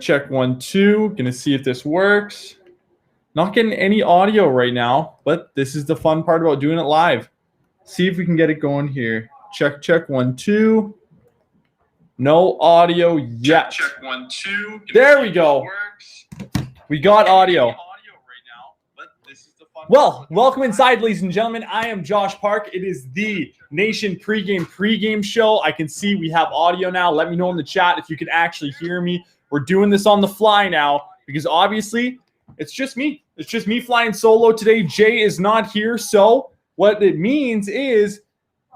Check, 1, 2. Gonna see if this works. Not getting any audio right now, but this is the fun part about doing it live. See if we can get it going here. Check, 1, 2. No audio yet. Check, 1, 2. There we go. We got audio. Well, welcome inside, ladies and gentlemen. I am Josh Park. It is the Nation pregame show. I can see we have audio now. Let me know in the chat if you can actually hear me. We're doing this on the fly now because obviously it's just me. It's just me flying solo today. Jay is not here. So what it means is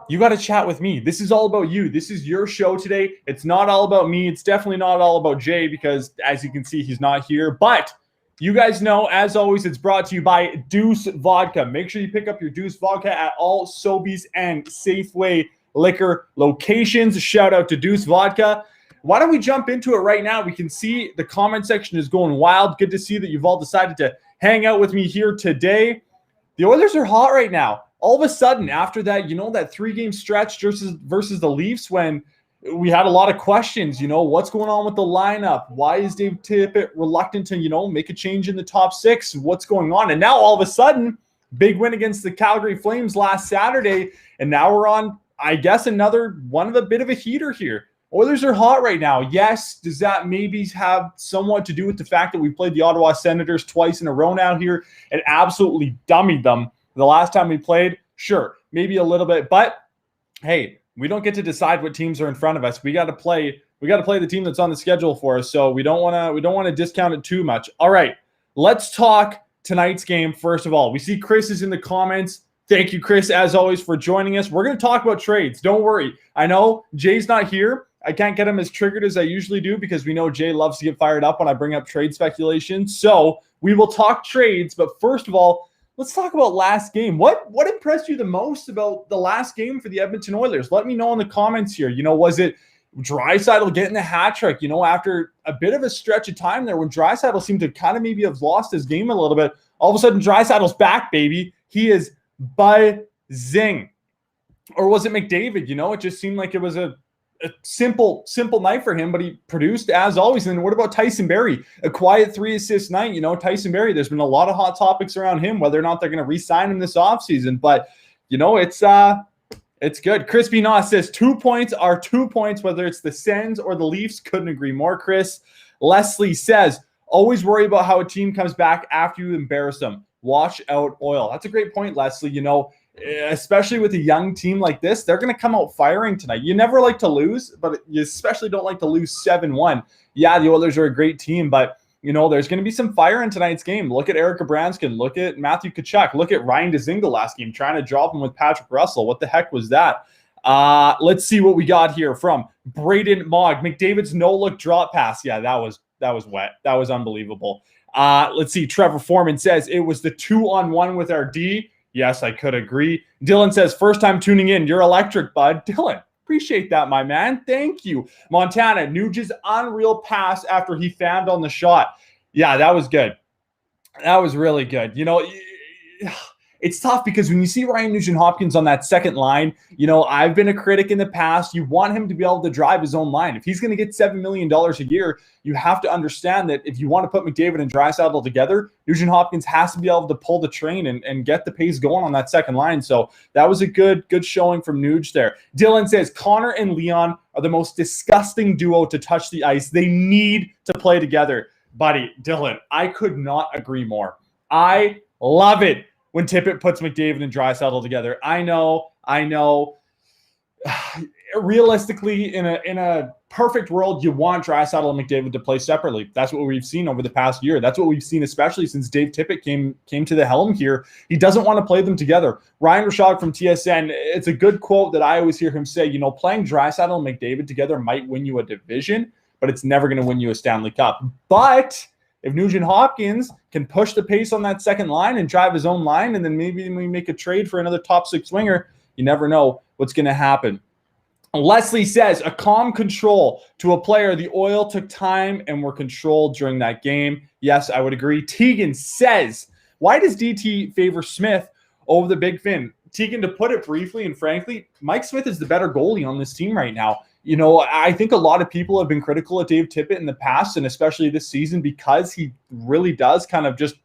you got to chat with me. This is all about you. This is your show today. It's not all about me. It's definitely not all about Jay because as you can see, he's not here. But you guys know, as always, it's brought to you by Deuce Vodka. Make sure you pick up your Deuce Vodka at all Sobeys and Safeway liquor locations. Shout out to Deuce Vodka. Why don't we jump into it right now? We can see the comment section is going wild. Good to see that you've all decided to hang out with me here today. The Oilers are hot right now. All of a sudden, after that, that 3-game stretch versus the Leafs when we had a lot of questions, what's going on with the lineup? Why is Dave Tippett reluctant to, make a change in the top 6? What's going on? And now all of a sudden, big win against the Calgary Flames last Saturday. And now we're on, I guess, another one of a bit of a heater here. Oilers are hot right now. Yes, does that maybe have somewhat to do with the fact that we played the Ottawa Senators twice in a row now here and absolutely dummied them the last time we played? Sure, maybe a little bit. But, hey, we don't get to decide what teams are in front of us. We got to play the team that's on the schedule for us. So we don't want to discount it too much. All right, let's talk tonight's game first of all. We see Chris is in the comments. Thank you, Chris, as always, for joining us. We're going to talk about trades. Don't worry. I know Jay's not here. I can't get him as triggered as I usually do because we know Jay loves to get fired up when I bring up trade speculation. So we will talk trades. But first of all, let's talk about last game. What impressed you the most about the last game for the Edmonton Oilers? Let me know in the comments here. Was it Draisaitl getting the hat trick? After a bit of a stretch of time there when Draisaitl seemed to kind of maybe have lost his game a little bit, all of a sudden Draisaitl's back, baby. He is buzzing. Or was it McDavid? It just seemed like it was a simple night for him, but he produced as always. And what about Tyson Barrie? A quiet 3-assist night. Tyson Barrie, there's been a lot of hot topics around him, whether or not they're going to re-sign him this offseason. But, it's good. Chris B. Noss says 2 points are 2 points, whether it's the Sens or the Leafs. Couldn't agree more, Chris. Leslie says, always worry about how a team comes back after you embarrass them. Watch out, Oil. That's a great point, Leslie. Especially with a young team like this, they're going to come out firing tonight. You never like to lose, but you especially don't like to lose 7-1. Yeah, the Oilers are a great team, but, there's going to be some fire in tonight's game. Look at Eric Branskin. Look at Matthew Tkachuk. Look at Ryan Dzingel last game, trying to drop him with Patrick Russell. What the heck was that? Let's see what we got here from Braden Mogg. McDavid's no-look drop pass. Yeah, that was wet. That was unbelievable. Let's see. Trevor Foreman says it was the 2-on-1 with our D. Yes, I could agree. Dylan says, first time tuning in. You're electric, bud. Dylan, appreciate that, my man. Thank you. Montana, Nuge's unreal pass after he fanned on the shot. Yeah, that was good. That was really good. It's tough because when you see Ryan Nugent-Hopkins on that second line, I've been a critic in the past. You want him to be able to drive his own line. If he's going to get $7 million a year, you have to understand that if you want to put McDavid and Draisaitl together, Nugent-Hopkins has to be able to pull the train and get the pace going on that second line. So that was a good showing from Nuge there. Dylan says, Connor and Leon are the most disgusting duo to touch the ice. They need to play together. Buddy, Dylan, I could not agree more. I love it when Tippett puts McDavid and Draisaitl together. I know. Realistically, in a perfect world, you want Draisaitl and McDavid to play separately. That's what we've seen over the past year. That's what we've seen, especially since Dave Tippett came to the helm here. He doesn't want to play them together. Ryan Rashog from TSN, it's a good quote that I always hear him say, playing Draisaitl and McDavid together might win you a division, but it's never going to win you a Stanley Cup. But if Nugent-Hopkins can push the pace on that second line and drive his own line, and then maybe we make a trade for another top 6 winger, you never know what's going to happen. Leslie says, a calm control to a player. The Oil took time and were controlled during that game. Yes, I would agree. Tegan says, why does DT favor Smith over the Big Fin? Tegan, to put it briefly and frankly, Mike Smith is the better goalie on this team right now. I think a lot of people have been critical of Dave Tippett in the past, and especially this season, because he really does kind of just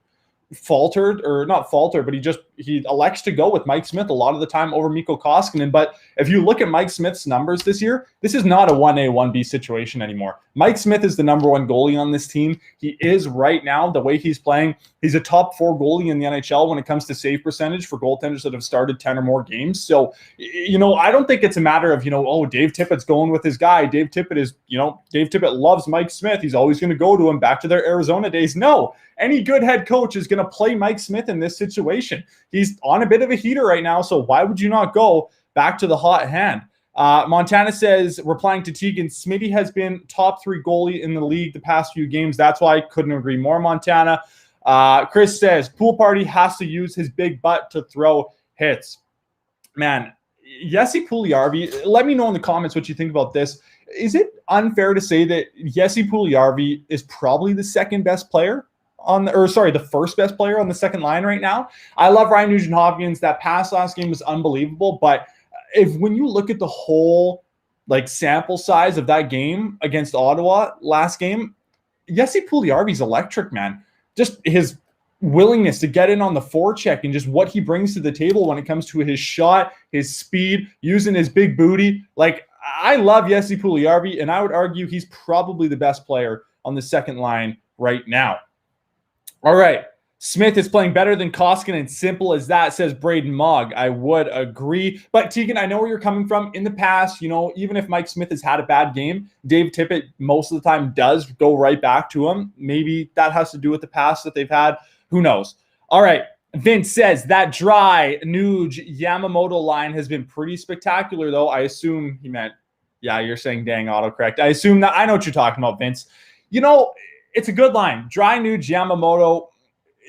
not falter, but he elects to go with Mike Smith a lot of the time over Mikko Koskinen. But if you look at Mike Smith's numbers this year, this is not a 1A, 1B situation anymore. Mike Smith is the number one goalie on this team. He is right now, the way he's playing, he's a top 4 goalie in the NHL when it comes to save percentage for goaltenders that have started 10 or more games. So, I don't think it's a matter of, Dave Tippett's going with his guy. Dave Tippett loves Mike Smith. He's always going to go to him back to their Arizona days. No, any good head coach is going to play Mike Smith in this situation. He's on a bit of a heater right now, so why would you not go back to the hot hand? Montana says, replying to Tegan, Smitty has been top 3 goalie in the league the past few games. That's why I couldn't agree more, Montana. Chris says, Pool Party has to use his big butt to throw hits. Man, Jesse Puljujarvi, let me know in the comments what you think about this. Is it unfair to say that Jesse Puljujarvi is probably the second best player the first best player on the second line right now? I love Ryan Nugent-Hopkins. That pass last game was unbelievable, but when you look at the whole sample size of that game against Ottawa last game, Jesse Puljujarvi's electric, man. Just his willingness to get in on the forecheck and just what he brings to the table when it comes to his shot, his speed, using his big booty. I love Jesse Puljujarvi, and I would argue he's probably the best player on the second line right now. All right. Smith is playing better than Koskinen. Simple as that, says Braden Mogg. I would agree. But Tegan, I know where you're coming from. In the past, even if Mike Smith has had a bad game, Dave Tippett most of the time does go right back to him. Maybe that has to do with the past that they've had. Who knows? All right. Vince says that dry Nuge Yamamoto line has been pretty spectacular, though. I assume he meant, yeah, you're saying dang autocorrect. I assume that. I know what you're talking about, Vince. It's a good line. Dry Nuge Yamamoto.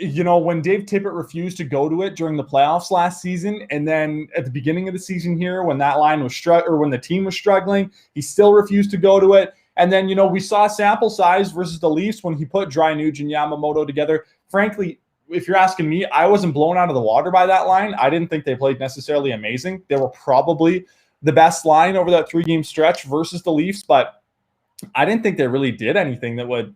When Dave Tippett refused to go to it during the playoffs last season, and then at the beginning of the season here, when that line was when the team was struggling, he still refused to go to it. And then, we saw sample size versus the Leafs when he put Dry Nuge and Yamamoto together. Frankly, if you're asking me, I wasn't blown out of the water by that line. I didn't think they played necessarily amazing. They were probably the best line over that 3-game stretch versus the Leafs, but I didn't think they really did anything that would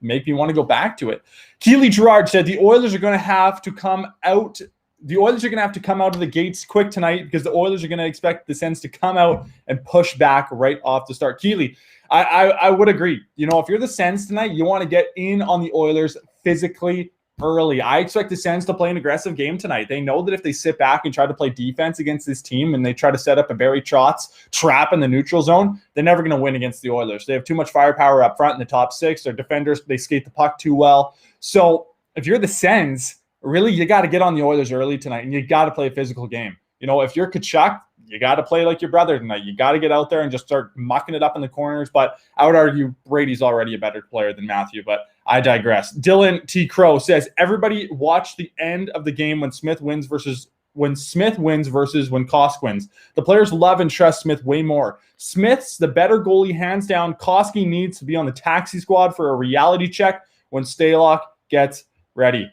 make me want to go back to it. Keely Gerard said the Oilers are going to have to come out. The Oilers are going to have to come out of the gates quick tonight because the Oilers are going to expect the Sens to come out and push back right off the start. Keely, I would agree. If you're the Sens tonight, you want to get in on the Oilers physically early. I expect the Sens to play an aggressive game tonight. They know that if they sit back and try to play defense against this team and they try to set up a Barry Trotz trap in the neutral zone, they're never going to win against the Oilers. They have too much firepower up front in the top 6. Their defenders, they skate the puck too well. So if you're the Sens, really, you got to get on the Oilers early tonight and you got to play a physical game. If you're Tkachuk, you got to play like your brother tonight. You got to get out there and just start mucking it up in the corners. But I would argue Brady's already a better player than Matthew, but I digress. Dylan T. Crow says, everybody watch the end of the game when Smith wins versus when Kosk wins. The players love and trust Smith way more. Smith's the better goalie, hands down. Koski needs to be on the taxi squad for a reality check when Stalock gets ready.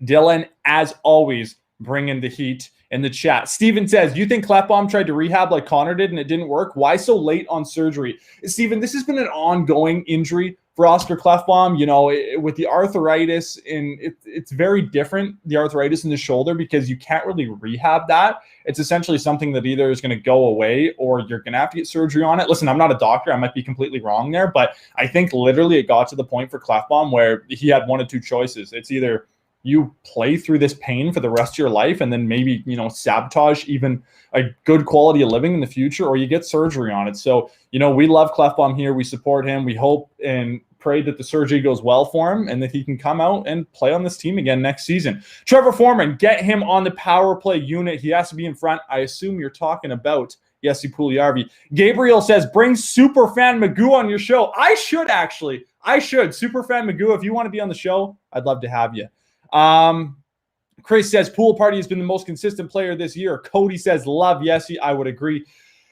Dylan, as always, bringing the heat in the chat. Steven says, you think Klefbom tried to rehab like Connor did and it didn't work? Why so late on surgery? Steven, this has been an ongoing injury for Oscar Klefbom, with the arthritis, and it's very different, the arthritis in the shoulder, because you can't really rehab that. It's essentially something that either is going to go away or you're going to have to get surgery on it. Listen, I'm not a doctor. I might be completely wrong there, but I think literally it got to the point for Klefbom where he had one of two choices. It's either you play through this pain for the rest of your life and then maybe, sabotage even a good quality of living in the future, or you get surgery on it. So, we love Klefbom here. We support him. We hope and pray that the surgery goes well for him and that he can come out and play on this team again next season. Trevor Foreman, get him on the power play unit. He has to be in front. I assume you're talking about Jesse Puljujarvi. Gabriel says, bring Superfan Magoo on your show. I should. Superfan Magoo, if you want to be on the show, I'd love to have you. Chris says Pool Party has been the most consistent player this year. Cody says love Yessie. I would agree.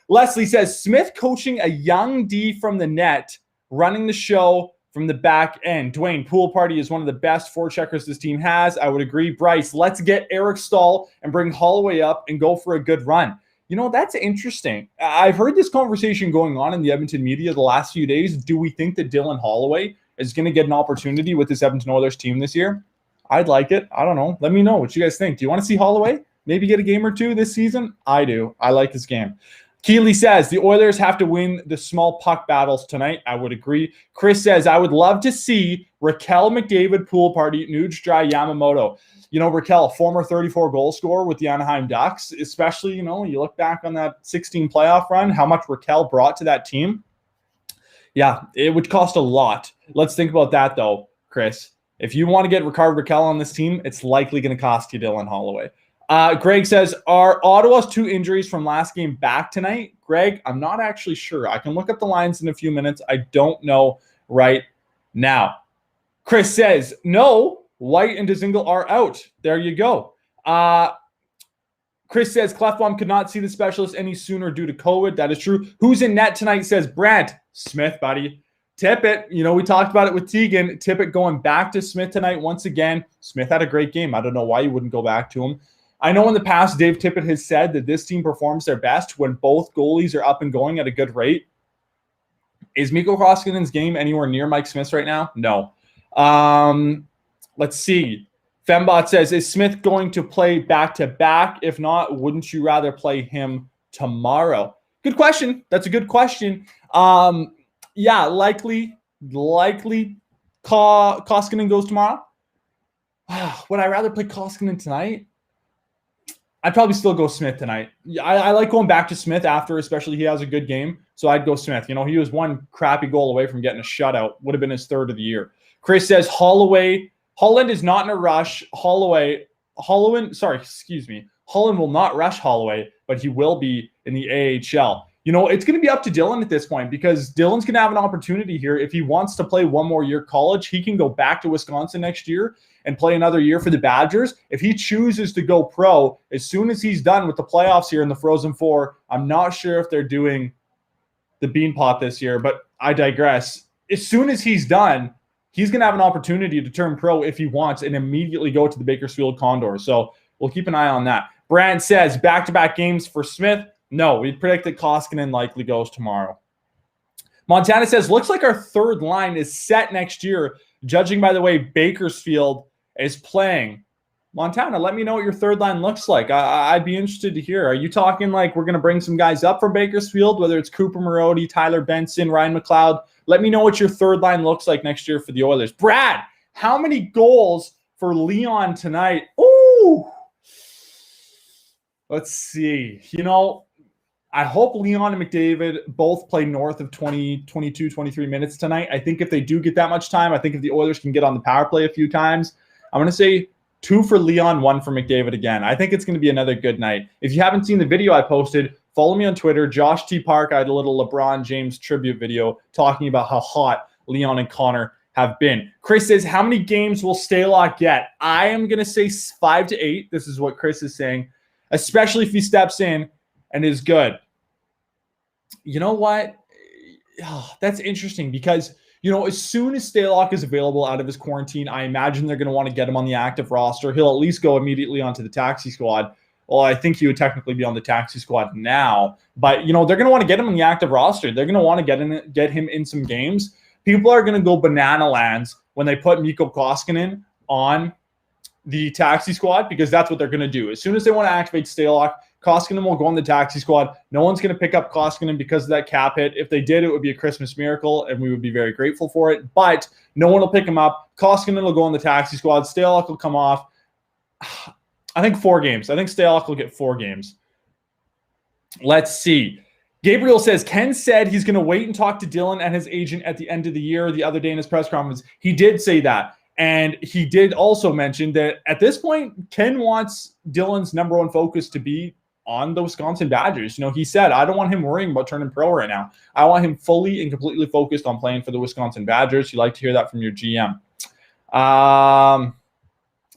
Leslie says Smith coaching a young D from the net, running the show from the back end. Dwayne, Pool Party is one of the best forecheckers this team has. I would agree. Bryce, let's get Eric Stahl and bring Holloway up and go for a good run. That's interesting. I've heard this conversation going on in the Edmonton media the last few days. Do we think that Dylan Holloway is going to get an opportunity with this Edmonton Oilers team this year? I'd like it. I don't know. Let me know what you guys think. Do you want to see Holloway maybe get a game or two this season? I do. I like his game. Keeley says, the Oilers have to win the small puck battles tonight. I would agree. Chris says, I would love to see Raquel McDavid pool party, Nuge Dry Yamamoto. Raquel, former 34 goal scorer with the Anaheim Ducks, especially, you look back on that 16 playoff run, how much Raquel brought to that team. Yeah, it would cost a lot. Let's think about that, though, Chris. If you want to get Rickard Raquel on this team, it's likely going to cost you Dylan Holloway. Greg says, are Ottawa's 2 injuries from last game back tonight? Greg, I'm not actually sure. I can look up the lines in a few minutes. I don't know right now. Chris says, no, White and Dzingel are out. There you go. Chris says, Clefbaum could not see the specialist any sooner due to COVID. That is true. Who's in net tonight? Says Brant. Smith, buddy. Tippett, we talked about it with Teagan. Tippett going back to Smith tonight once again. Smith had a great game. I don't know why you wouldn't go back to him. I know in the past, Dave Tippett has said that this team performs their best when both goalies are up and going at a good rate. Is Mikko Koskinen's game anywhere near Mike Smith's right now? No. Let's see. Fembot says, is Smith going to play back-to-back? If not, wouldn't you rather play him tomorrow? Good question. That's a good question. Yeah, likely Koskinen goes tomorrow. Would I rather play Koskinen tonight? I'd probably still go Smith tonight. I like going back to Smith after, especially he has a good game. So I'd go Smith. He was one crappy goal away from getting a shutout. Would have been his 3rd of the year. Chris says Holland is not in a rush. Holland will not rush Holloway, but he will be in the AHL. It's going to be up to Dylan at this point because Dylan's going to have an opportunity here. If he wants to play one more year college, he can go back to Wisconsin next year and play another year for the Badgers. If he chooses to go pro, as soon as he's done with the playoffs here in the Frozen Four, I'm not sure if they're doing the Bean Pot this year, but I digress. As soon as he's done, he's going to have an opportunity to turn pro if he wants and immediately go to the Bakersfield Condors. So we'll keep an eye on that. Brand says back-to-back games for Smith. No, we predict that Koskinen likely goes tomorrow. Montana says, looks like our 3rd line is set next year, judging by the way Bakersfield is playing. Montana, let me know what your 3rd line looks like. I'd be interested to hear. Are you talking like we're going to bring some guys up from Bakersfield, whether it's Cooper Marody, Tyler Benson, Ryan McLeod? Let me know what your 3rd line looks like next year for the Oilers. Brad, how many goals for Leon tonight? Ooh. Let's see. I hope Leon and McDavid both play north of 20, 22, 23 minutes tonight. I think if they do get that much time, I think if the Oilers can get on the power play a few times, I'm going to say 2 for Leon, 1 for McDavid again. I think it's going to be another good night. If you haven't seen the video I posted, follow me on Twitter, Josh T. Park. I had a little LeBron James tribute video talking about how hot Leon and Connor have been. Chris says, how many games will Stalock get? I am going to say 5 to 8. This is what Chris is saying, especially if he steps in and is good. You know what? That's interesting because, as soon as Stalock is available out of his quarantine, I imagine they're going to want to get him on the active roster. He'll at least go immediately onto the taxi squad. Well, I think he would technically be on the taxi squad now. But, they're going to want to get him on the active roster. They're going to want to get him in some games. People are going to go banana lands when they put Mikko Koskinen on the taxi squad because that's what they're going to do. As soon as they want to activate Stalock, Koskinen will go on the taxi squad. No one's going to pick up Koskinen because of that cap hit. If they did, it would be a Christmas miracle, and we would be very grateful for it. But no one will pick him up. Koskinen will go on the taxi squad. Stalock will come off. I think 4 games. I think Stalock will get 4 games. Let's see. Gabriel says, Ken said he's going to wait and talk to Dylan and his agent at the end of the year. The other day in his press conference, he did say that. And he did also mention that at this point, Ken wants Dylan's number 1 focus to be on the Wisconsin Badgers. He said, I don't want him worrying about turning pro right now. I want him fully and completely focused on playing for the Wisconsin Badgers. You like to hear that from your GM.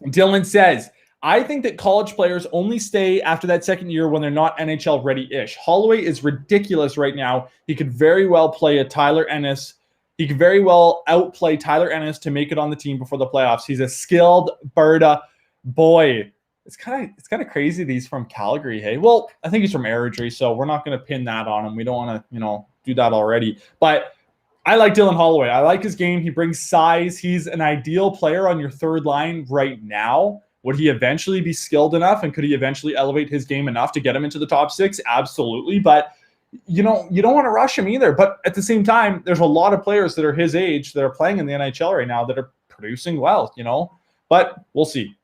Dylan says, I think that college players only stay after that 2nd year when they're not NHL ready-ish. Holloway is ridiculous right now. He could very well play a Tyler Ennis. He could very well outplay Tyler Ennis to make it on the team before the playoffs. He's a skilled Berta boy. it's kind of crazy that he's from Calgary. Hey, well, I think he's from Airdrie, so we're not going to pin that on him. We don't want to, do that already. But I like Dylan Holloway. I like his game. He brings size. He's an ideal player on your third line right now. Would he eventually be skilled enough, and could he eventually elevate his game enough to get him into the top 6? Absolutely. But you don't want to rush him either. But at the same time, there's a lot of players that are his age that are playing in the NHL right now that are producing well, But we'll see.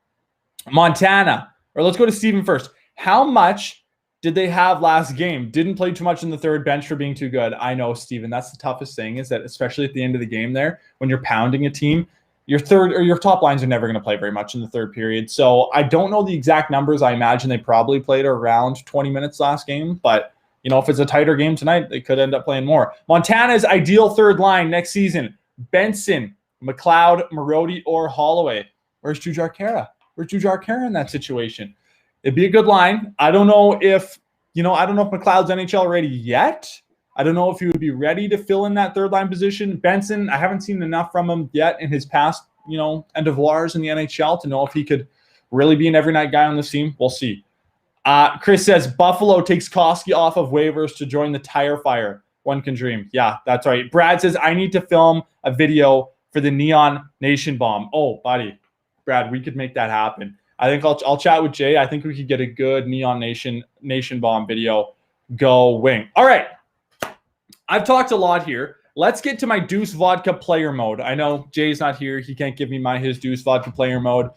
Montana, or let's go to Steven first. How much did they have last game? Didn't play too much in the third, bench for being too good. I know, Steven, that's the toughest thing, is that especially at the end of the game there, when you're pounding a team, your third or your top lines are never going to play very much in the third period. So I don't know the exact numbers. I imagine they probably played around 20 minutes last game, but if it's a tighter game tonight, they could end up playing more. Montana's ideal third line next season: Benson, McLeod, Marody, or Holloway. Where's Jujhar Khaira? Where's Jujhar Khaira in that situation? It'd be a good line. I don't know if McLeod's NHL ready yet. I don't know if he would be ready to fill in that third line position. Benson, I haven't seen enough from him yet in his past, end of wars in the NHL to know if he could really be an every night guy on this team. We'll see. Chris says Buffalo takes Koski off of waivers to join the tire fire. One can dream. Yeah, that's right. Brad says I need to film a video for the Neon Nation bomb. Oh, buddy, Brad, we could make that happen. I think I'll chat with Jay. I think we could get a good Neon Nation bomb video going. All right. I've talked a lot here. Let's get to my Deuce Vodka player mode. I know Jay's not here. He can't give me his Deuce Vodka player mode.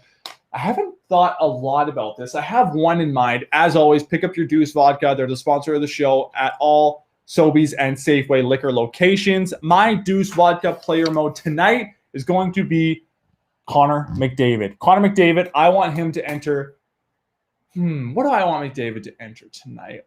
I haven't thought a lot about this. I have one in mind. As always, pick up your Deuce Vodka. They're the sponsor of the show at all Sobeys and Safeway liquor locations. My Deuce Vodka player mode tonight is going to be Connor McDavid. Connor McDavid, I want him to enter. What do I want McDavid to enter tonight?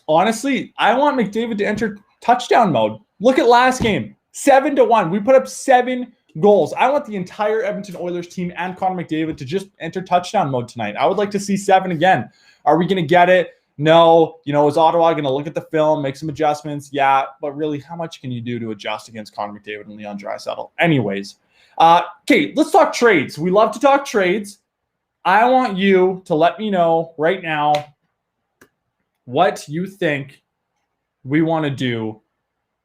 Honestly, I want McDavid to enter touchdown mode. Look at last game. 7-1. We put up 7 goals. I want the entire Edmonton Oilers team and Connor McDavid to just enter touchdown mode tonight. I would like to see 7 again. Are we going to get it? No. Is Ottawa going to look at the film, make some adjustments? Yeah. But really, how much can you do to adjust against Connor McDavid and Leon Draisaitl? Anyways. Okay, let's talk trades. We love to talk trades. I want you to let me know right now what you think we want to do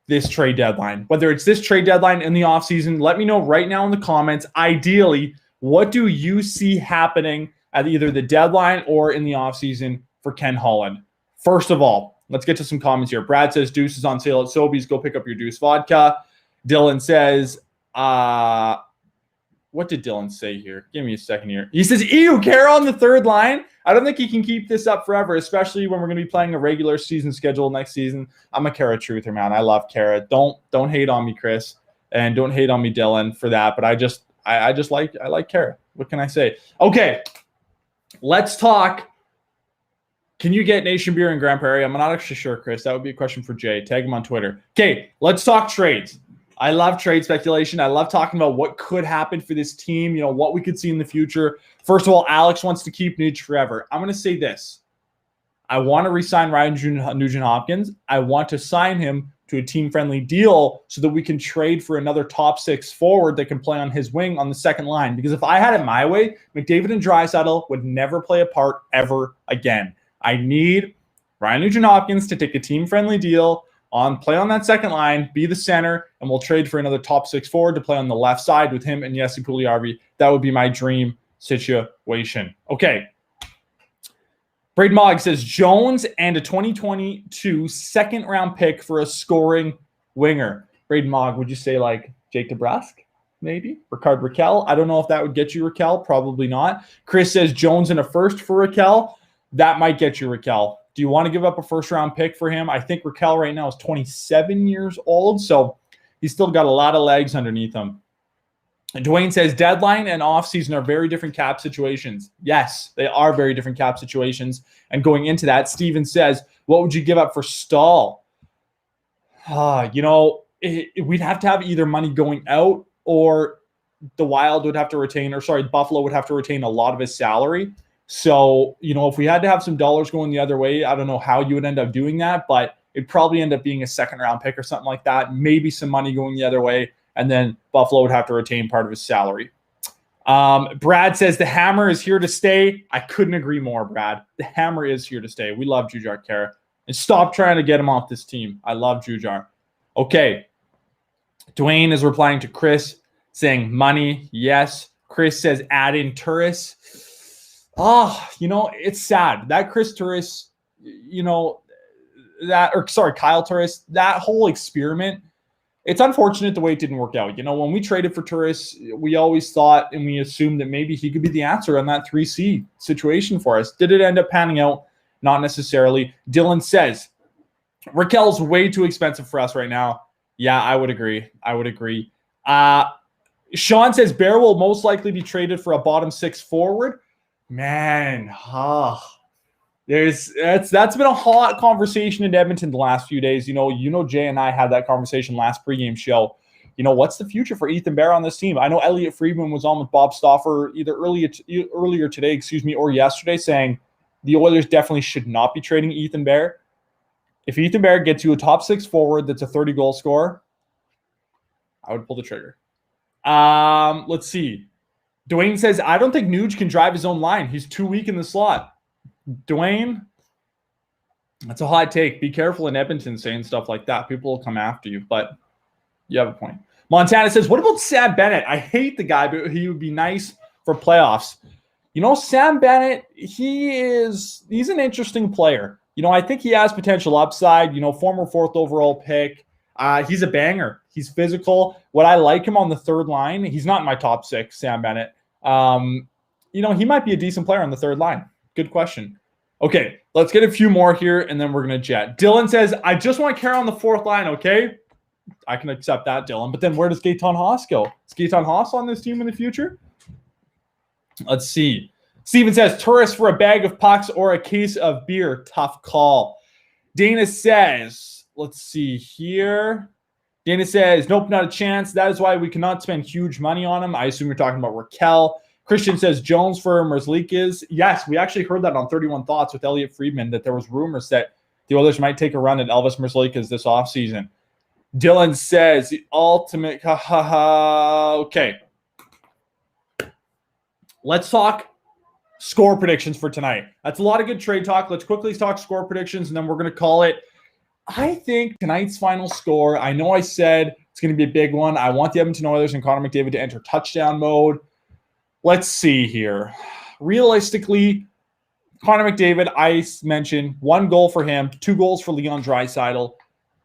this trade deadline. Whether it's this trade deadline in the offseason, let me know right now in the comments. Ideally, what do you see happening at either the deadline or in the offseason for Ken Holland? First of all, let's get to some comments here. Brad says Deuce is on sale at Sobeys. Go pick up your Deuce Vodka. Dylan says, what did Dylan say here? Give me a second here. He says, ew, Khaira on the third line. I don't think he can keep this up forever, especially when we're going to be playing a regular season schedule next season. I'm a Khaira truther, man. I love Khaira. Don't hate on me, Chris, and don't hate on me, Dylan, for that. But I like Khaira. What can I say? Okay, let's talk. Can you get Nation Beer in Grand Prairie? I'm not actually sure, Chris. That would be a question for Jay. Tag him on Twitter. Okay, let's talk trades. I love trade speculation. I love talking about what could happen for this team, what we could see in the future. First of all, Alex wants to keep Nuge forever. I'm going to say this. I want to re-sign Ryan Nugent-Hopkins. I want to sign him to a team-friendly deal so that we can trade for another top 6 forward that can play on his wing on the second line. Because if I had it my way, McDavid and Draisaitl would never play a part ever again. I need Ryan Nugent-Hopkins to take a team-friendly deal, play on that second line, be the center, and we'll trade for another top 6 forward to play on the left side with him and Jesse Puljujarvi. That would be my dream situation. Okay. Braden Mogg says Jones and a 2022 second-round pick for a scoring winger. Braden Mogg, would you say like Jake DeBrusk? Maybe? Ricard Raquel? I don't know if that would get you Raquel. Probably not. Chris says Jones and a first for Raquel. That might get you Raquel. Do you want to give up a first-round pick for him? I think Raquel right now is 27 years old, so he's still got a lot of legs underneath him. And Dwayne says deadline and offseason are very different cap situations. Yes, they are very different cap situations. And going into that, Steven says, what would you give up for Stahl? We'd have to have either money going out or the Wild would have to retain, Buffalo would have to retain a lot of his salary. So, if we had to have some dollars going the other way, I don't know how you would end up doing that, but it'd probably end up being a second-round pick or something like that. Maybe some money going the other way, and then Buffalo would have to retain part of his salary. Brad says the hammer is here to stay. I couldn't agree more, Brad. The hammer is here to stay. We love Jujhar Khaira. And stop trying to get him off this team. I love Jujhar. Okay. Dwayne is replying to Chris saying money. Yes. Chris says add in Turris. Oh, it's sad. That Chris Turris, Kyle Turris, that whole experiment, it's unfortunate the way it didn't work out. When we traded for Turris, we always thought and we assumed that maybe he could be the answer on that 3C situation for us. Did it end up panning out? Not necessarily. Dylan says, Raquel's way too expensive for us right now. Yeah, I would agree. Sean says Bear will most likely be traded for a bottom 6 forward. Man, that's been a hot conversation in Edmonton the last few days. Jay and I had that conversation last pregame show. What's the future for Ethan Bear on this team? I know Elliot Friedman was on with Bob Stauffer either earlier today, or yesterday, saying the Oilers definitely should not be trading Ethan Bear. If Ethan Bear gets you a top 6 forward that's a 30-goal scorer, I would pull the trigger. Let's see. Dwayne says, I don't think Nuge can drive his own line. He's too weak in the slot. Dwayne, that's a hot take. Be careful in Edmonton saying stuff like that. People will come after you, but you have a point. Montana says, what about Sam Bennett? I hate the guy, but he would be nice for playoffs. Sam Bennett, he's an interesting player. I think he has potential upside, former 4th overall pick. He's a banger. He's physical. What I like him on the third line, he's not in my top 6, Sam Bennett. He might be a decent player on the third line. Good question. Okay, let's get a few more here, and then we're going to jet. Dylan says, I just want Khaira on the 4th line, okay? I can accept that, Dylan. But then where does Gaetan Haas go? Is Gaetan Haas on this team in the future? Let's see. Steven says, tourists for a bag of pucks or a case of beer. Tough call. Dana says, let's see here. Dana says, nope, not a chance. That is why we cannot spend huge money on him. I assume you're talking about Raquel. Christian says, Jones for Merzlikis. Yes, we actually heard that on 31 Thoughts with Elliot Friedman, that there was rumors that the Oilers might take a run at Elvis Merzlikis this offseason. Dylan says, the ultimate, okay. Let's talk score predictions for tonight. That's a lot of good trade talk. Let's quickly talk score predictions, and then we're going to call it. I think tonight's final score, I know I said it's going to be a big one. I want the Edmonton Oilers and Connor McDavid to enter touchdown mode. Let's see here. Realistically, Connor McDavid, I mentioned 1 goal for him, 2 goals for Leon Draisaitl.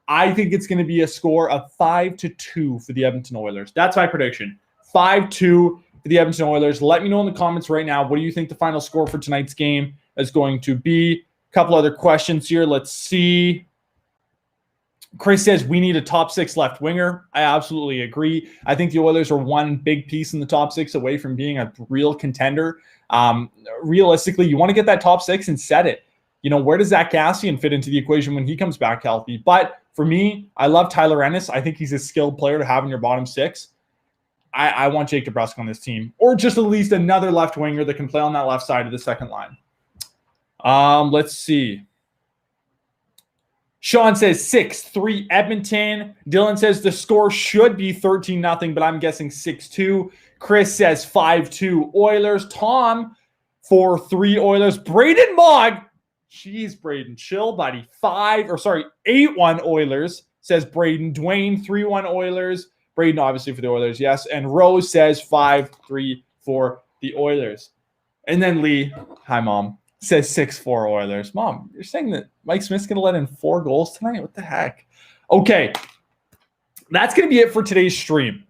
I think it's going to be a score of 5-2 for the Edmonton Oilers. That's my prediction. 5-2 for the Edmonton Oilers. Let me know in the comments right now, what do you think the final score for tonight's game is going to be? A couple other questions here. Let's see. Chris says we need a top 6 left winger. I absolutely agree. I think the Oilers are one big piece in the top 6 away from being a real contender. Realistically, you want to get that top 6 and set it. Where does Zach Kassian fit into the equation when he comes back healthy? But for me, I love Tyler Ennis. I think he's a skilled player to have in your bottom 6. I want Jake DeBrusk on this team, or just at least another left winger that can play on that left side of the second line. Let's see. Sean says 6-3 Edmonton. Dylan says the score should be 13-0, but I'm guessing 6-2. Chris says 5-2 Oilers. Tom, 4-3 Oilers. Braden Mogg. Jeez, Braden, chill, buddy. 8-1 Oilers, says Braden. Dwayne, 3-1 Oilers. Braden, obviously, for the Oilers, yes. And Rose says 5-3 for the Oilers. And then Lee, hi, Mom, says 6-4 Oilers. Mom, you're saying that Mike Smith's going to let in 4 goals tonight? What the heck? Okay, that's going to be it for today's stream.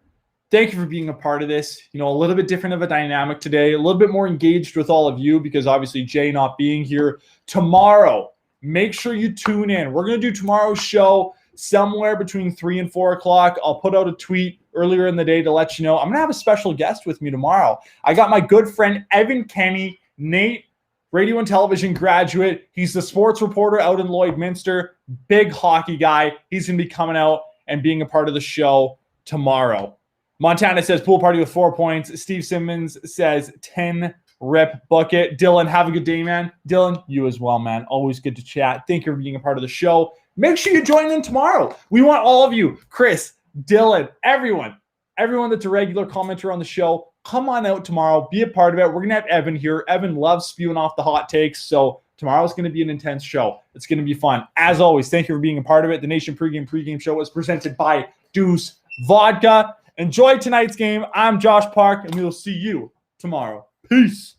Thank you for being a part of this. A little bit different of a dynamic today, a little bit more engaged with all of you because obviously Jay not being here. Tomorrow, make sure you tune in. We're going to do tomorrow's show somewhere between 3 and 4 o'clock. I'll put out a tweet earlier in the day to let you know. I'm going to have a special guest with me tomorrow. I got my good friend Evan Kenny, Nate, radio and television graduate. He's the sports reporter out in Lloydminster. Big hockey guy. He's going to be coming out and being a part of the show tomorrow. Montana says pool party with 4 points. Steve Simmons says 10 rip bucket. Dylan, have a good day, man. Dylan, you as well, man. Always good to chat. Thank you for being a part of the show. Make sure you join in tomorrow. We want all of you. Chris, Dylan, everyone that's a regular commenter on the show, come on out tomorrow. Be a part of it. We're going to have Evan here. Evan loves spewing off the hot takes. So tomorrow's going to be an intense show. It's going to be fun. As always, thank you for being a part of it. The Nation pregame show was presented by Deuce Vodka. Enjoy tonight's game. I'm Josh Park, and we will see you tomorrow. Peace.